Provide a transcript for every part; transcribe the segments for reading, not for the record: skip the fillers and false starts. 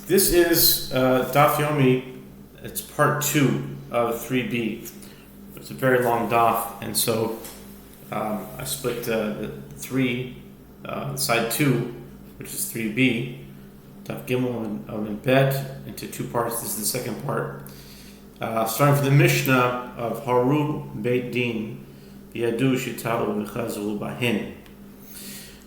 This is Daf Yomi. It's part 2 of 3b. It's a very long daf, and so I split the 3, side 2, which is 3b, Daf Gimel and Bet, into 2 parts. This is the second part. Starting from the Mishnah of Haru Beit Din, Yadu Shitau V'Chazul Bahin.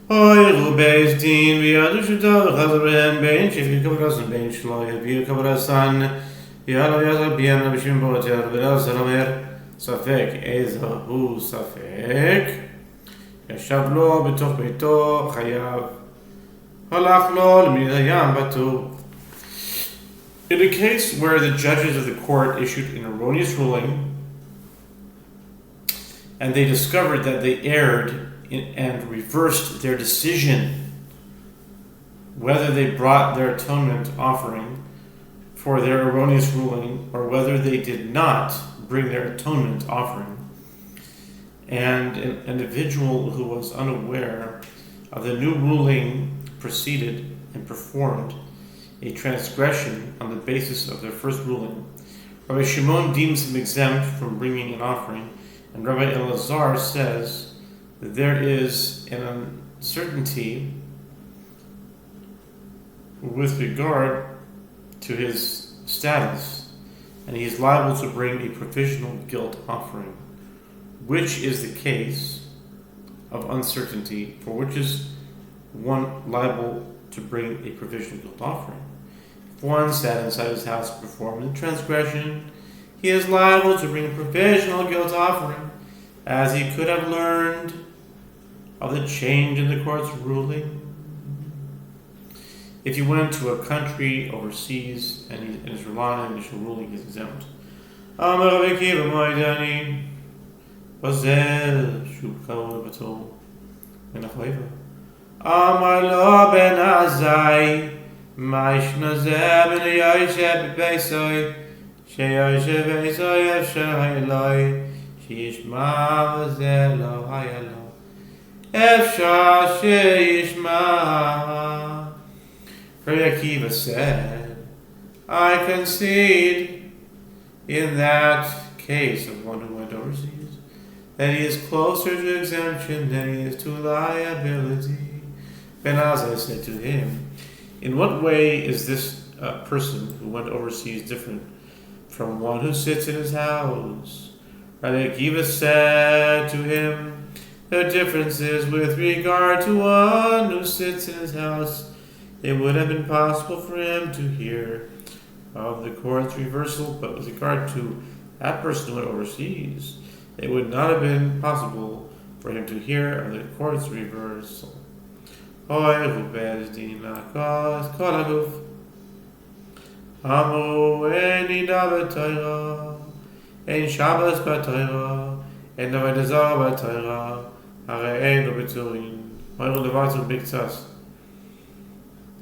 Hoyru Beit Din, Yadu Shitau V'Chazul Bahin, Bein Shifik Kavrasan, Bein Shlo Yavir Kavrasan, Yalo Yazal Bian Abishim Boter, V'Razal Omer, Safek Ezahu Safek, Yashav Lo B'Toch Beito Chayav, Halach Lo L'Minayam Batu. In a case where the judges of the court issued an erroneous ruling and they discovered that they erred and reversed their decision, whether they brought their atonement offering for their erroneous ruling or whether they did not bring their atonement offering, and an individual who was unaware of the new ruling proceeded and performed a transgression on the basis of their first ruling, Rabbi Shimon deems him exempt from bringing an offering, and Rabbi Elazar says that there is an uncertainty with regard to his status, and he is liable to bring a provisional guilt offering. Which is the case of uncertainty, for which is one liable to bring a provisional guilt offering? If one sat inside his house and performed a transgression, he is liable to bring a provisional guilt offering, as he could have learned of the change in the court's ruling. If he went to a country overseas and he is relying on the initial ruling, he is exempt. Amar lo ben Azai, Maishna Zeb and Yosef Beisoi, Sheyosef Beisoi Efshah Eloi, Shishma Zelo Hayalo, Efshah Sheyishma. Rabbi Akiva said, I concede in that case of one who went overseas that he is closer to exemption than he is to liability. Ben Azai said to him, in what way is this person who went overseas different from one who sits in his house? Rabbi Akiva said to him, the difference is with regard to one who sits in his house, it would have been possible for him to hear of the court's reversal, but with regard to that person who went overseas, it would not have been possible for him to hear of the court's reversal. Hoyru Beit Din lakos kol haguf, Amru ein nida b'Torah, ein Shabbos b'Torah, ein avodah zarah b'Torah, harei ein lo b'turin, hoyru levatul miktzas,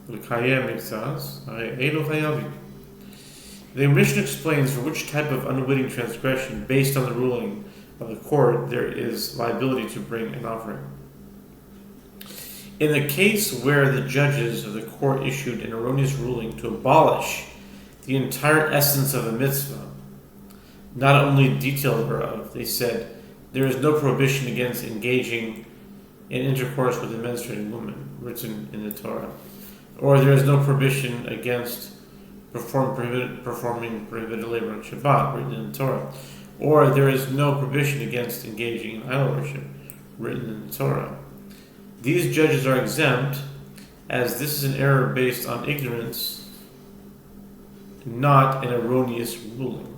l'kayem miktzas, harei ein lo chayavim. The Mishnah explains for which type of unwitting transgression, based on the ruling of the court, there is liability to bring an offering. In the case where the judges of the court issued an erroneous ruling to abolish the entire essence of a mitzvah, not only the detail thereof, they said there is no prohibition against engaging in intercourse with a menstruating woman, written in the Torah, or there is no prohibition against performing prohibited labor on Shabbat, written in the Torah, or there is no prohibition against engaging in idol worship, written in the Torah. These judges are exempt, as this is an error based on ignorance, not an erroneous ruling.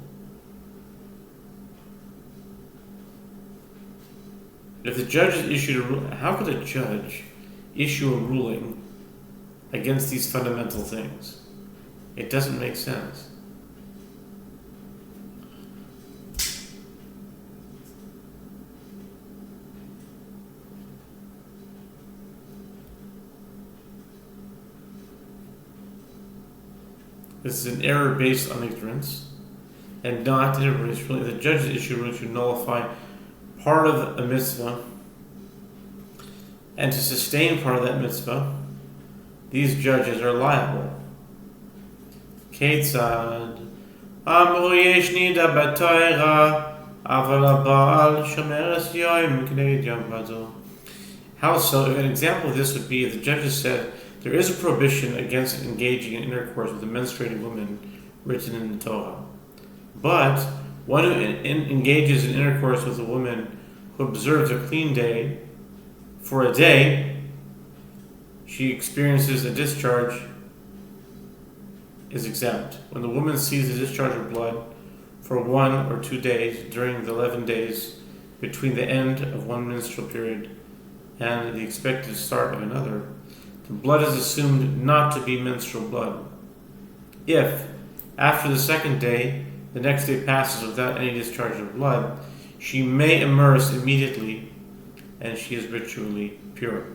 If the judges issued a ruling, how could a judge issue a ruling against these fundamental things? It doesn't make sense. This is an error based on ignorance and not an erroneous ruling. The judges issue a ruling to nullify part of a mitzvah and to sustain part of that mitzvah. These judges are liable Ketzad Amru yesh nida b'Torah aval ha'ba'al shomer es yom k'neged yom vado. How so? An example of this would be if the judges said there is a prohibition against engaging in intercourse with a menstruating woman written in the Torah. But one who engages in intercourse with a woman who observes a clean day for a day, she experiences a discharge, is exempt. When the woman sees a discharge of blood for 1 or 2 days during the 11 days between the end of one menstrual period and the expected start of another, the blood is assumed not to be menstrual blood. If, after the second day, the next day passes without any discharge of blood, she may immerse immediately and she is ritually pure.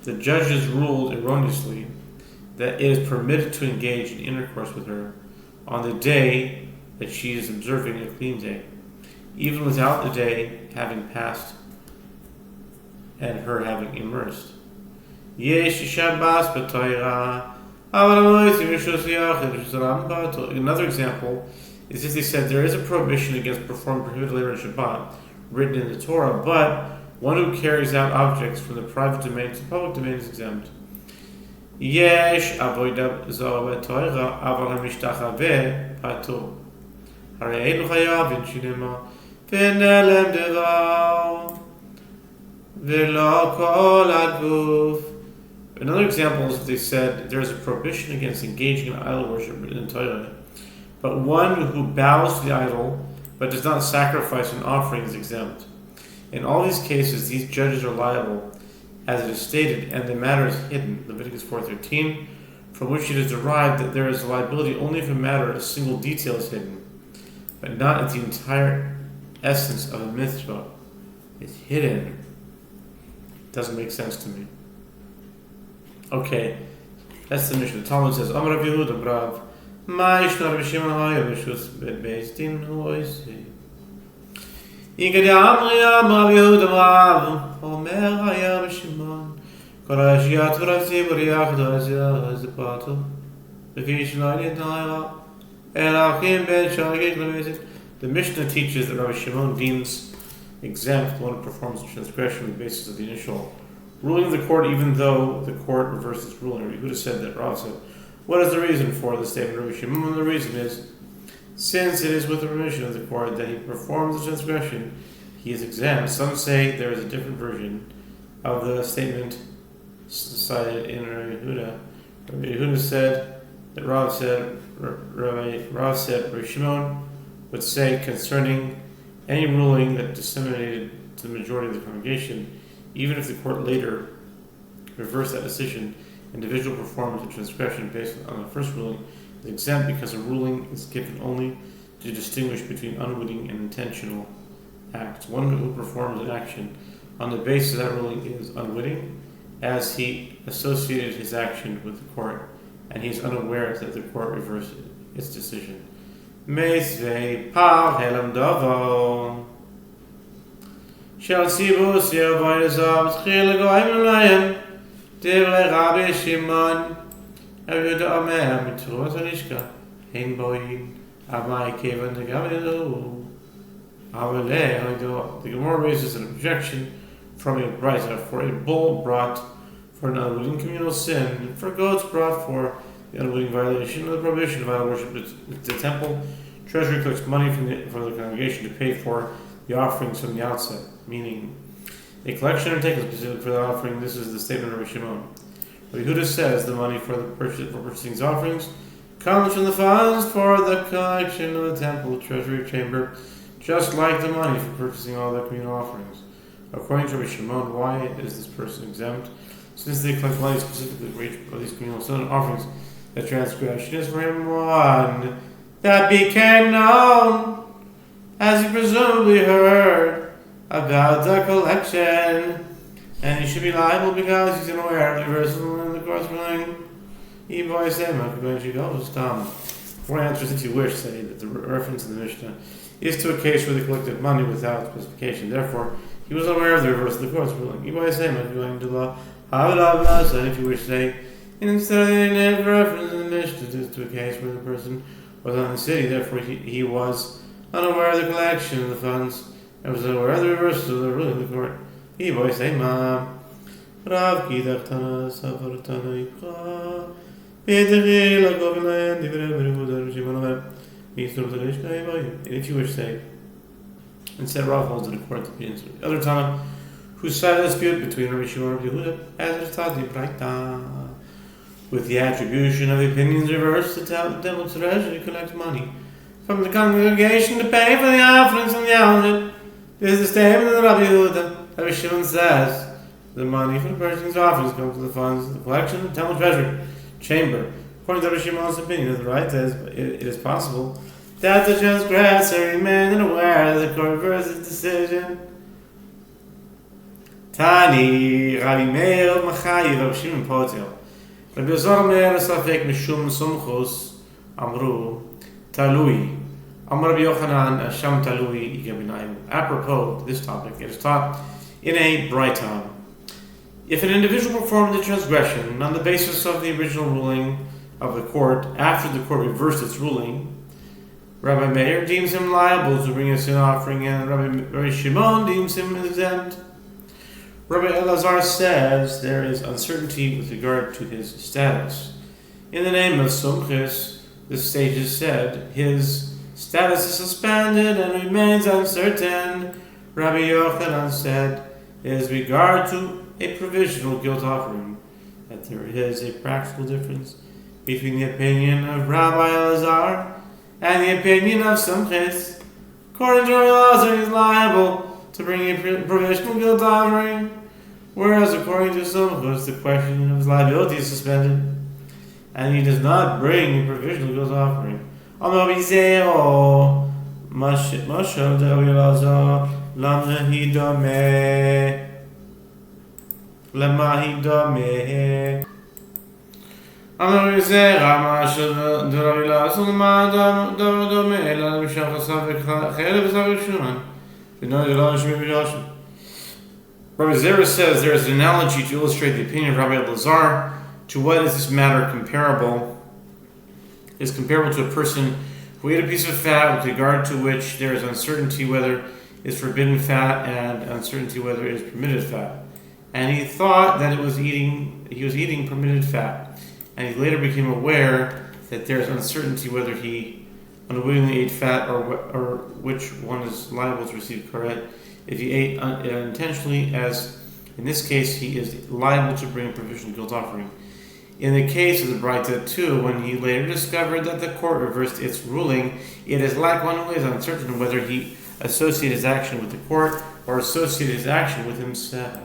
The judges ruled erroneously that it is permitted to engage in intercourse with her on the day that she is observing a clean day, even without the day having passed and her having immersed. Another example is if they said there is a prohibition against performing prohibited labor in Shabbat written in the Torah, but one who carries out objects from the private domain to the public domain is exempt. Yesh avodah zarah b'Torah aval hamishtachaveh patur. Harei elu chayav v'shinema v'nelem devar v'lo kol haguf. Another example is if they said there is a prohibition against engaging in idol worship written in Torah, but one who bows to the idol but does not sacrifice an offering is exempt. In all these cases, these judges are liable, as it is stated, and the matter is hidden, Leviticus 4:13, from which it is derived that there is liability only if a matter, a single detail is hidden, but not if the entire essence of a mitzvah is hidden. Doesn't make sense to me. Okay, that's the Mishnah. The Talmud says, Amar Rav Yehuda Brav, Ma yishna Rabbi Shimon ha'ya b'shus beis din hu'oisi. Igad Amri Amar Rav Yehuda Brav, Omer ha'ya b'Shimon, Kol ha'ashiyat v'rav tzibur yachdo ez pato, V'fi shlo nidna'ira, El ha'achim ben shagig l'mezit. The Mishnah teaches that Rabbi Shimon deems exempt one who performs a transgression on the basis of the initial ruling of the court, even though the court reversed its ruling. Yehuda said that Rav said, what is the reason for the statement of Rabbi Shimon? The reason is, since it is with the permission of the court that he performs the transgression, he is exempt. Some say there is a different version of the statement cited in Rabbi Yehuda. Rabbi Yehuda said that Rav said Rabbi Shimon would say concerning any ruling that disseminated to the majority of the congregation, even if the court later reversed that decision, individual performance of transgression based on the first ruling is exempt because a ruling is given only to distinguish between unwitting and intentional acts. One who performs an action on the basis of that ruling is unwitting, as he associated his action with the court, and he is unaware that the court reversed its decision. Meisvei par helam davo. Shall Sibus Yervoizav Schil Goim Lion, Devre Rabbi Shimon, Avuda Omer, Mitruas Alishka, Hein Boin, Amai Kevan the Gavilu. The Gemara raises an objection from a brisa for a bull brought for an unwitting communal sin, and for goats brought for the unwitting violation of the prohibition of idol worship. The temple treasury collects money from the congregation to pay for the offerings from the outset, meaning a collection undertaken specifically for the offering. This is the statement of Rabbi Shimon. Rabbi Yehuda says the money for purchasing these offerings comes from the funds for the collection of the temple treasury chamber, just like the money for purchasing all the communal offerings. According to Rabbi Shimon, why is this person exempt? Since they collect money specifically for these communal offerings, the transgression is for him one that became known, as he presumably heard about the collection, and he should be liable because he's unaware of the reversal in the court's ruling. Four answers, if you wish, say that the reference in the Mishnah is to a case where they collected money without specification. Therefore, he was unaware of the reversal of the court's ruling. And if you wish, say And instead they never reference in the Mishnah to a case where the person was on the city, therefore he was unaware of the collection of the funds and was unaware of the reversal of the ruling of the court. He boy say ma Rav Kidach Tana Sofer Tana Ikha B'yedechei Lagov Elayan Divrei B'Rehuda Rishimon Omer Yisrob Tarish Kai Boy. And if you wish to say, instead Rav holds it according to the opinions of the other Tana, who cited a dispute between Rabbi Shimon and Yehuda, as it is taught in Braita, with the attribution of the opinions reversed, the temple treasury collects money from the congregation to pay for the offerings and the almond. This is the statement of Rabbi Yehuda. Rabbi Shimon says the money for the person's offerings comes to the funds of the collection of the temple treasury chamber. According to Rabbi Shimon's opinion, the right says it is possible that the transgressor remained unaware that the court reversed its decision. Tani, Rabbi Meir Machayi, Rabbi Shimon Potel. Rabbi Yosef Meir Safek Mishum Sumchus Amru Talui. Amr Rabbi Yochanan Asham Talui Yigabinayim. Apropos to this topic, it is taught in a Braita. If an individual performed the transgression on the basis of the original ruling of the court after the court reversed its ruling, Rabbi Meir deems him liable to bring a sin offering, and Rabbi Shimon deems him exempt. Rabbi Elazar says there is uncertainty with regard to his status. In the name of Sumchis, the sages said his status is suspended and remains uncertain. Rabbi Yochanan said, in regard to a provisional guilt offering, that there is a practical difference between the opinion of Rabbi Elazar and the opinion of Sumchis. According to Rabbi Elazar, he is liable to bring a provisional guilt offering, whereas according to Sumchis, the question of his liability is suspended, and he does not bring a provisional guilt offering. Rabbi Zera says there is an analogy to illustrate the opinion of Rabbi Elazar to what is this matter comparable. It is comparable to a person who ate a piece of fat with regard to which there is uncertainty whether it is forbidden fat and uncertainty whether it is permitted fat. And he thought that he was eating permitted fat. And he later became aware that there is uncertainty whether he unwittingly ate fat or which one is liable to receive karet. If he ate intentionally, as in this case, he is liable to bring a provisional guilt offering. In the case of the Braita too, when he later discovered that the court reversed its ruling, it is like one who is uncertain whether he associated his action with the court or associated his action with himself.